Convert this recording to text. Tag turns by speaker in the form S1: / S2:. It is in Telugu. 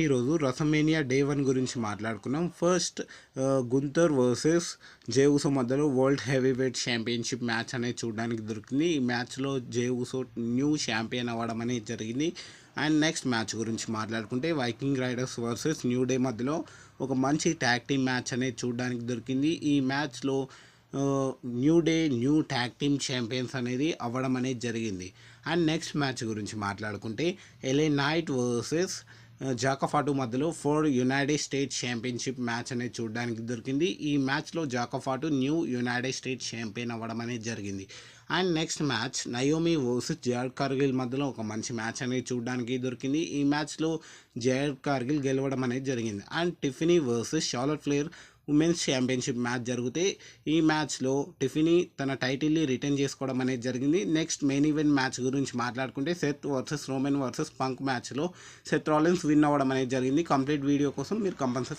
S1: ఈరోజు రసమేనియా డే 1 గురించి మాట్లాడుకున్నాం. ఫస్ట్ గుంతర్ వర్సెస్ జే ఉసో మధ్యలో world heavy weight championship match అనేది చూడడానికి దొరికింది. ఈ మ్యాచ్లో జే ఉసో న్యూ ఛాంపియన్ అవ్వడం అనేది జరిగింది. అండ్ నెక్స్ట్ మ్యాచ్ గురించి మాట్లాడుకుంటే Viking riders versus new day మధ్యలో ఒక మంచి ట్యాగ్ టీమ్ మ్యాచ్ అనేది చూడడానికి దొరికింది. ఈ మ్యాచ్లో new day new tag team champions అనేది అవ్వడం అనేది జరిగింది. అండ్ నెక్స్ట్ మ్యాచ్ గురించి మాట్లాడుకుంటే ఎల్ఏ నైట్ వర్సెస్ జాకఫాటు మధ్యలో యునైటెడ్ స్టేట్స్ ఛాంపియన్షిప్ మ్యాచ్ అనేది చూడడానికి దొరికింది. ఈ మ్యాచ్లో Jacob Fatu new United States champion అవ్వడం అనేది జరిగింది. And next match Naomi versus Jade Cargill మధ్యలో ఒక మంచి మ్యాచ్ అనేది చూడడానికి దొరికింది. ఈ మ్యాచ్లో జయడ్ కార్గిల్ గెలవడం అనేది జరిగింది. And Tiffany versus Charlotte Flair women's championship match జరిగితే ఈ మ్యాచ్లో టిఫినీ తన టైటిల్ని రిటైన్ చేసుకోవడం అనేది జరిగింది. నెక్స్ట్ మెయిన్ ఈవెంట్ మ్యాచ్ గురించి మాట్లాడుకుంటే Seth versus Roman versus punk మ్యాచ్లో సెత్ రాలిన్స్ విన్ అవ్వడం అనేది జరిగింది. కంప్లీట్ వీడియో కోసం మీరు కంపల్సరీ